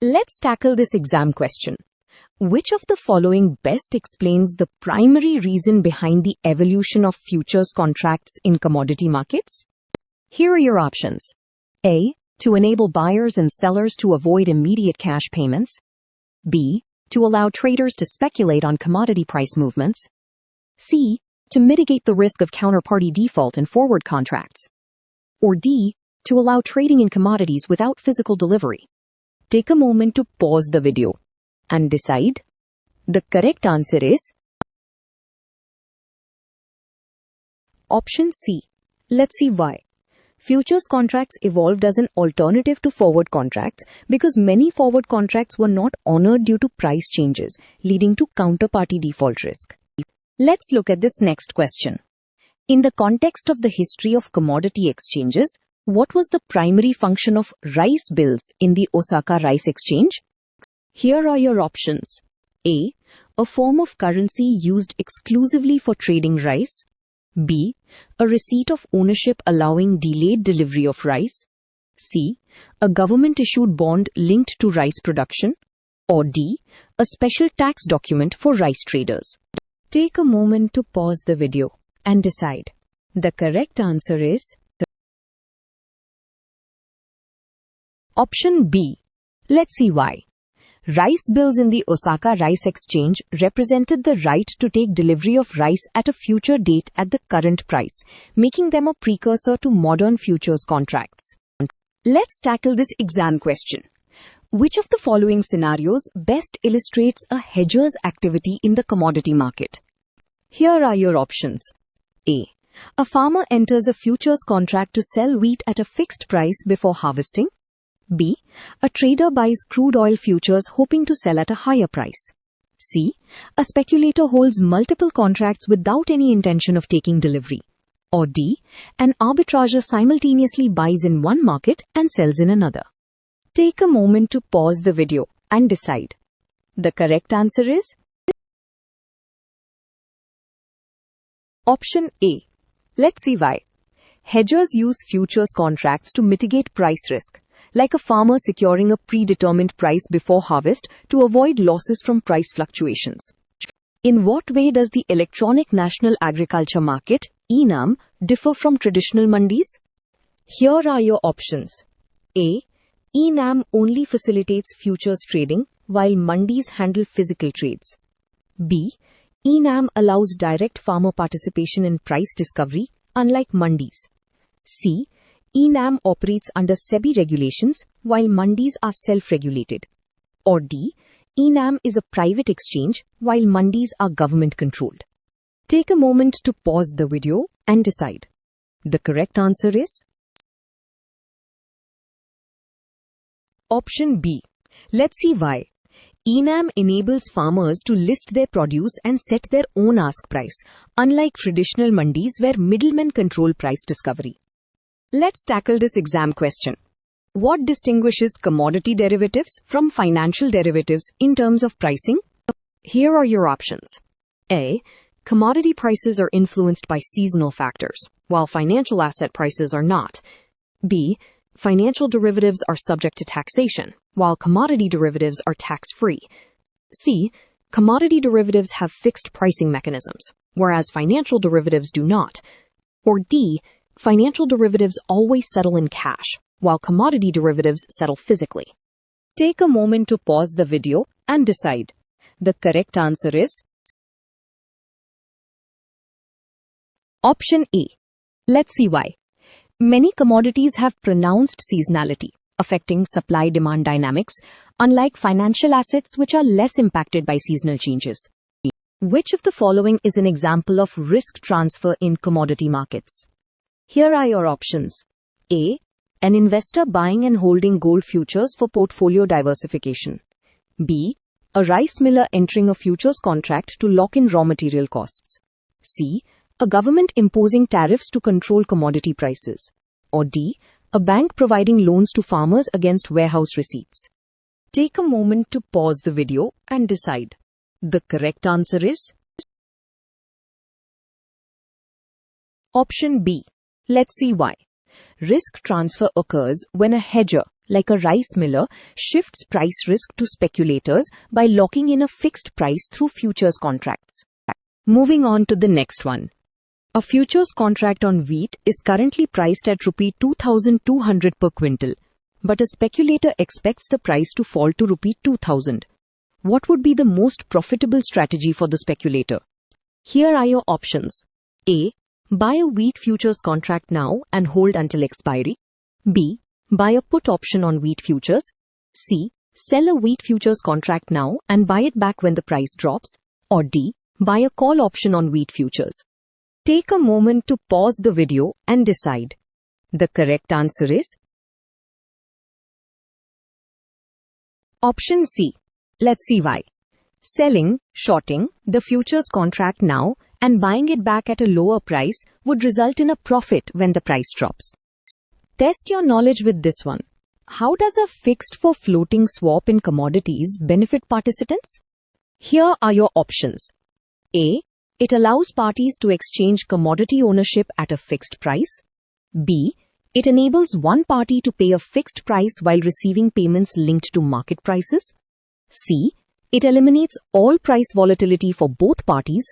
Let's tackle this exam question. Which of the following best explains the primary reason behind the evolution of futures contracts in commodity markets? Here are your options. A. To enable buyers and sellers to avoid immediate cash payments. B. To allow traders to speculate on commodity price movements. C. To mitigate the risk of counterparty default in forward contracts. Or D. To allow trading in commodities without physical delivery. Take a moment to pause the video and decide. The correct answer is option C. Let's see why. Futures contracts evolved as an alternative to forward contracts because many forward contracts were not honored due to price changes, leading to counterparty default risk. Let's look at this next question. In the context of the history of commodity exchanges, what was the primary function of rice bills in the Osaka Rice Exchange? Here are your options. A. A form of currency used exclusively for trading rice. B. A receipt of ownership allowing delayed delivery of rice. C. A government-issued bond linked to rice production. Or D. A special tax document for rice traders. Take a moment to pause the video and decide. The correct answer is option B. Let's see why. Rice bills in the Osaka Rice Exchange represented the right to take delivery of rice at a future date at the current price, making them a precursor to modern futures contracts. Let's tackle this exam question. Which of the following scenarios best illustrates a hedger's activity in the commodity market? Here are your options. A. A farmer enters a futures contract to sell wheat at a fixed price before harvesting. B. A trader buys crude oil futures hoping to sell at a higher price. C. A speculator holds multiple contracts without any intention of taking delivery. Or D. An arbitrageur simultaneously buys in one market and sells in another. Take a moment to pause the video and decide. The correct answer is option A. Let's see why. Hedgers use futures contracts to mitigate price risk, like a farmer securing a predetermined price before harvest to avoid losses from price fluctuations. In what way does the electronic national agriculture market, eNAM, differ from traditional mandis? Here are your options. A. eNAM only facilitates futures trading, while mandis handle physical trades. B. eNAM allows direct farmer participation in price discovery, unlike mandis. C. eNAM operates under SEBI regulations, while mandis are self-regulated. Or D. eNAM is a private exchange, while mandis are government-controlled. Take a moment to pause the video and decide. The correct answer is option B. Let's see why. eNAM enables farmers to list their produce and set their own ask price, unlike traditional mandis where middlemen control price discovery. Let's tackle this exam question. What distinguishes commodity derivatives from financial derivatives in terms of pricing? Here are your options. A. Commodity prices are influenced by seasonal factors, while financial asset prices are not. B. Financial derivatives are subject to taxation, while commodity derivatives are tax-free. C. Commodity derivatives have fixed pricing mechanisms, whereas financial derivatives do not. Or D. Financial derivatives always settle in cash, while commodity derivatives settle physically. Take a moment to pause the video and decide. The correct answer is option A. Let's see why. Many commodities have pronounced seasonality, affecting supply-demand dynamics, unlike financial assets which are less impacted by seasonal changes. Which of the following is an example of risk transfer in commodity markets? Here are your options. A. An investor buying and holding gold futures for portfolio diversification. B. A rice miller entering a futures contract to lock in raw material costs. C. A government imposing tariffs to control commodity prices. Or D. A bank providing loans to farmers against warehouse receipts. Take a moment to pause the video and decide. The correct answer is option B. Let's see why. Risk transfer occurs when a hedger, like a rice miller, shifts price risk to speculators by locking in a fixed price through futures contracts. Moving on to the next one. A futures contract on wheat is currently priced at Rupee 2,200 per quintal, but a speculator expects the price to fall to Rupee 2,000. What would be the most profitable strategy for the speculator? Here are your options. A. Buy a wheat futures contract now and hold until expiry. B. Buy a put option on wheat futures. C. Sell a wheat futures contract now and buy it back when the price drops. Or D. Buy a call option on wheat futures. Take a moment to pause the video and decide. The correct answer is option C. Let's see why. Selling, shorting, the futures contract now and buying it back at a lower price would result in a profit when the price drops. Test your knowledge with this one. How does a fixed for floating swap in commodities benefit participants? Here are your options. A. It allows parties to exchange commodity ownership at a fixed price. B. It enables one party to pay a fixed price while receiving payments linked to market prices. C. It eliminates all price volatility for both parties.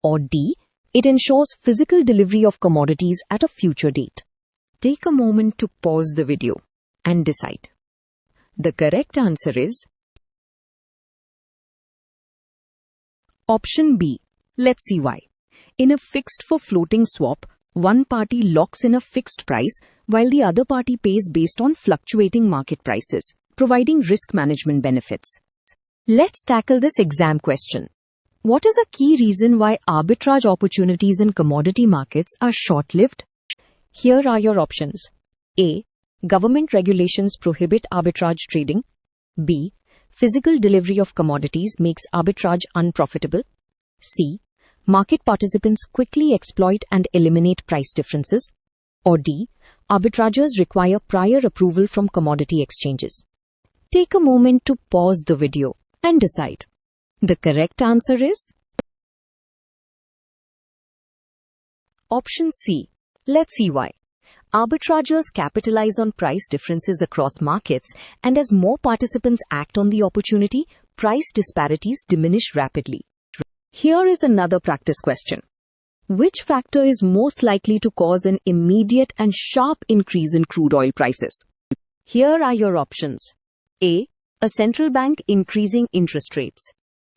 Or D. It ensures physical delivery of commodities at a future date. Take a moment to pause the video and decide. The correct answer is option B. Let's see why. In a fixed for floating swap, one party locks in a fixed price while the other party pays based on fluctuating market prices, providing risk management benefits. Let's tackle this exam question. What is a key reason why arbitrage opportunities in commodity markets are short-lived? Here are your options. A. Government regulations prohibit arbitrage trading. B. Physical delivery of commodities makes arbitrage unprofitable. C. Market participants quickly exploit and eliminate price differences. Or D. Arbitrageurs require prior approval from commodity exchanges. Take a moment to pause the video and decide. The correct answer is option C. Let's see why. Arbitrageurs capitalize on price differences across markets, and as more participants act on the opportunity, price disparities diminish rapidly. Here is another practice question. Which factor is most likely to cause an immediate and sharp increase in crude oil prices? Here are your options. A. A central bank increasing interest rates.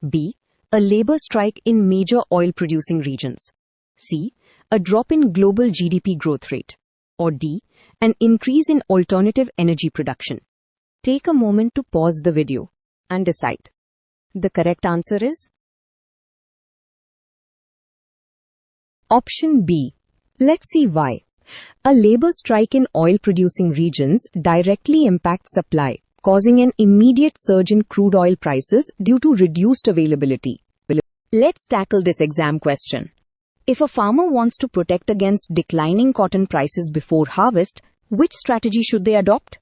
B. A labor strike in major oil-producing regions. C. A drop in global GDP growth rate. Or D. An increase in alternative energy production. Take a moment to pause the video and decide. The correct answer is option B. Let's see why. A labor strike in oil-producing regions directly impacts supply, causing an immediate surge in crude oil prices due to reduced availability. Let's tackle this exam question. If a farmer wants to protect against declining cotton prices before harvest, which strategy should they adopt?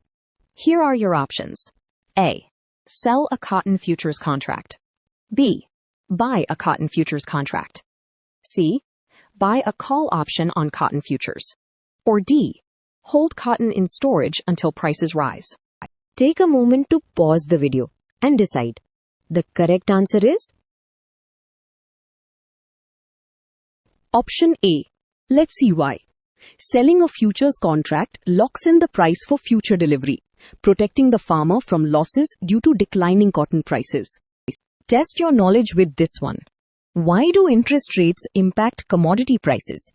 Here are your options. A. Sell a cotton futures contract. B. Buy a cotton futures contract. C. Buy a call option on cotton futures. Or D. Hold cotton in storage until prices rise. Take a moment to pause the video and decide. The correct answer is option A. Let's see why. Selling a futures contract locks in the price for future delivery, protecting the farmer from losses due to declining cotton prices. Test your knowledge with this one. Why do interest rates impact commodity prices?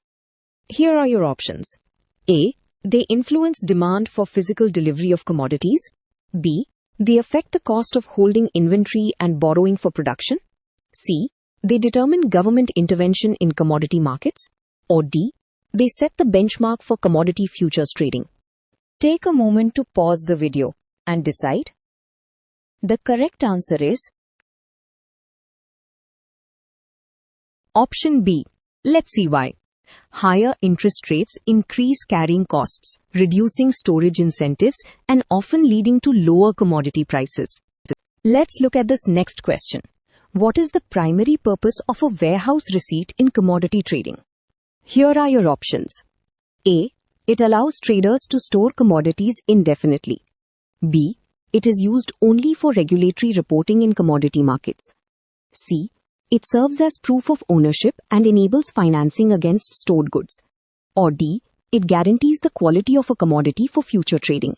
Here are your options. A. They influence demand for physical delivery of commodities. B. They affect the cost of holding inventory and borrowing for production. C. They determine government intervention in commodity markets. Or D. They set the benchmark for commodity futures trading. Take a moment to pause the video and decide. The correct answer is option B. Let's see why. Higher interest rates increase carrying costs, reducing storage incentives, and often leading to lower commodity prices. Let's look at this next question. What is the primary purpose of a warehouse receipt in commodity trading? Here are your options. A. It allows traders to store commodities indefinitely. B. It is used only for regulatory reporting in commodity markets. C. It serves as proof of ownership and enables financing against stored goods. Or D. It guarantees the quality of a commodity for future trading.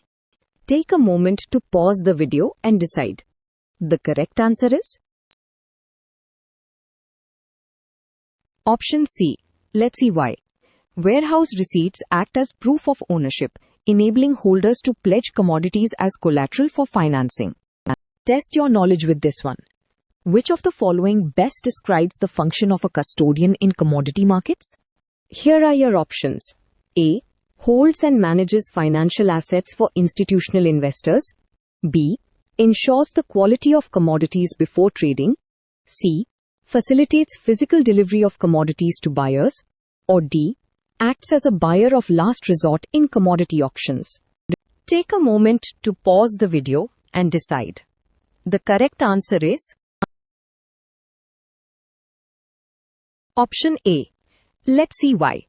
Take a moment to pause the video and decide. The correct answer is Option C. Let's see why. Warehouse receipts act as proof of ownership, enabling holders to pledge commodities as collateral for financing. Test your knowledge with this one. Which of the following best describes the function of a custodian in commodity markets? Here are your options. A. Holds and manages financial assets for institutional investors. B. Ensures the quality of commodities before trading. C. Facilitates physical delivery of commodities to buyers. Or D. Acts as a buyer of last resort in commodity auctions. Take a moment to pause the video and decide. The correct answer is Option A. Let's see why.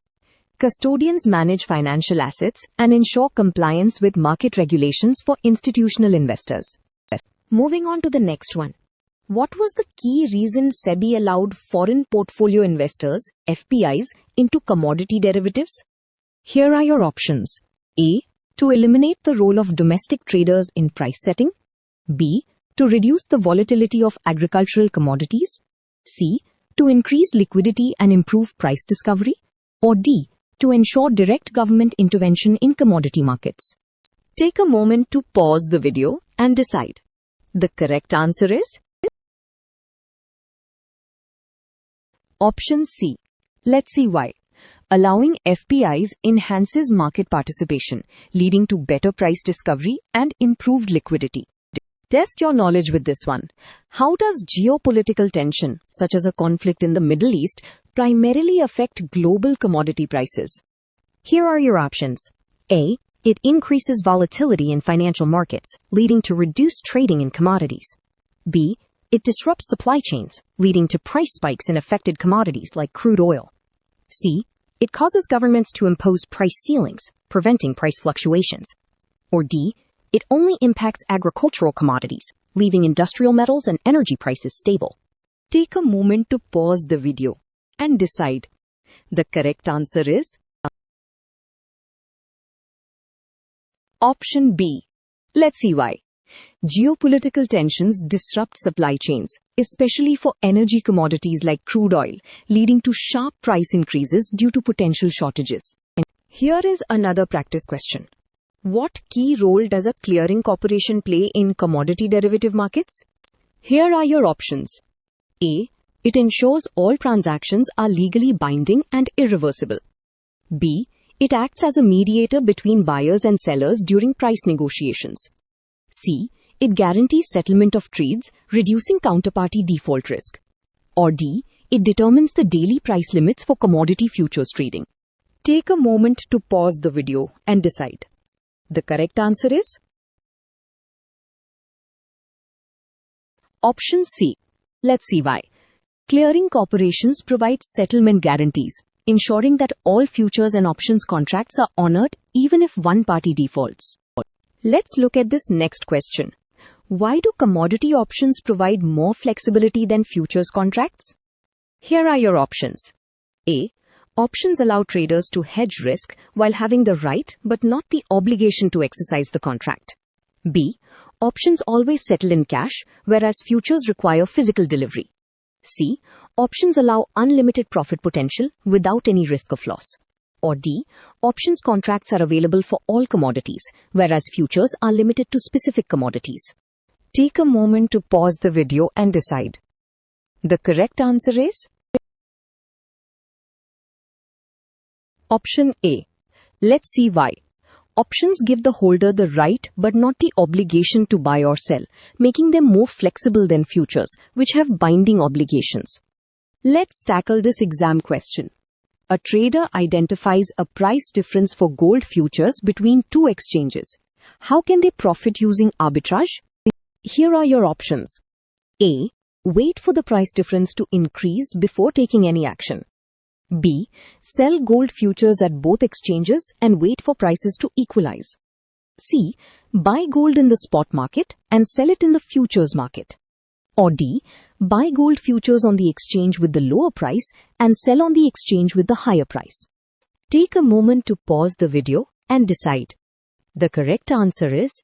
Custodians manage financial assets and ensure compliance with market regulations for institutional investors. Moving on to the next one. What was the key reason SEBI allowed foreign portfolio investors, FPIs, into commodity derivatives? Here are your options. A. To eliminate the role of domestic traders in price setting. B. To reduce the volatility of agricultural commodities. C. To increase liquidity and improve price discovery. Or D. To ensure direct government intervention in commodity markets. Take a moment to pause the video and decide. The correct answer is Option C. Let's see why. Allowing FPIs enhances market participation, leading to better price discovery and improved liquidity. Test your knowledge with this one. How does geopolitical tension, such as a conflict in the Middle East, primarily affect global commodity prices? Here are your options. A. It increases volatility in financial markets, leading to reduced trading in commodities. B. It disrupts supply chains, leading to price spikes in affected commodities like crude oil. C. It causes governments to impose price ceilings, preventing price fluctuations. Or D. It only impacts agricultural commodities, leaving industrial metals and energy prices stable. Take a moment to pause the video and decide. The correct answer is Option B. Let's see why. Geopolitical tensions disrupt supply chains, especially for energy commodities like crude oil, leading to sharp price increases due to potential shortages. Here is another practice question. What key role does a clearing corporation play in commodity derivative markets? Here are your options. A. It ensures all transactions are legally binding and irreversible. B. It acts as a mediator between buyers and sellers during price negotiations. C. It guarantees settlement of trades, reducing counterparty default risk. Or D. It determines the daily price limits for commodity futures trading. Take a moment to pause the video and decide. The correct answer is Option C. Let's see why. Clearing corporations provide settlement guarantees, ensuring that all futures and options contracts are honored even if one party defaults. Let's look at this next question. Why do commodity options provide more flexibility than futures contracts? Here are your options. A. Options allow traders to hedge risk while having the right but not the obligation to exercise the contract. B. Options always settle in cash, whereas futures require physical delivery. C. Options allow unlimited profit potential without any risk of loss. Or D. Options contracts are available for all commodities, whereas futures are limited to specific commodities. Take a moment to pause the video and decide. The correct answer is Option A. Let's see why. Options give the holder the right but not the obligation to buy or sell, making them more flexible than futures, which have binding obligations. Let's tackle this exam question. A trader identifies a price difference for gold futures between two exchanges. How can they profit using arbitrage? Here are your options. A. Wait for the price difference to increase before taking any action. B. Sell gold futures at both exchanges and wait for prices to equalize. C. Buy gold in the spot market and sell it in the futures market. Or D. Buy gold futures on the exchange with the lower price and sell on the exchange with the higher price. Take a moment to pause the video and decide. The correct answer is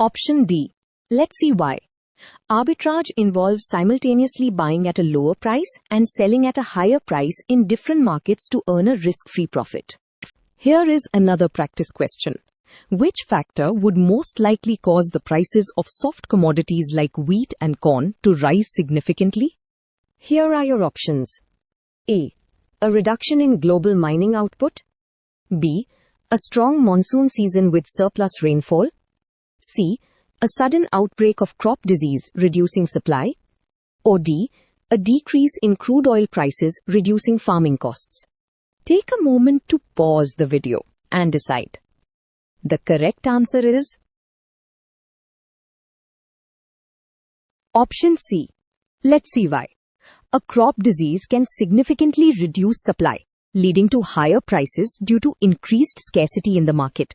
Option D. Let's see why. Arbitrage involves simultaneously buying at a lower price and selling at a higher price in different markets to earn a risk-free profit. Here is another practice question. Which factor would most likely cause the prices of soft commodities like wheat and corn to rise significantly? Here are your options. A. A reduction in global mining output. B. A strong monsoon season with surplus rainfall. C. A sudden outbreak of crop disease reducing supply. Or D. A decrease in crude oil prices reducing farming costs. Take a moment to pause the video and decide. The correct answer is Option C. Let's see why. A crop disease can significantly reduce supply, leading to higher prices due to increased scarcity in the market.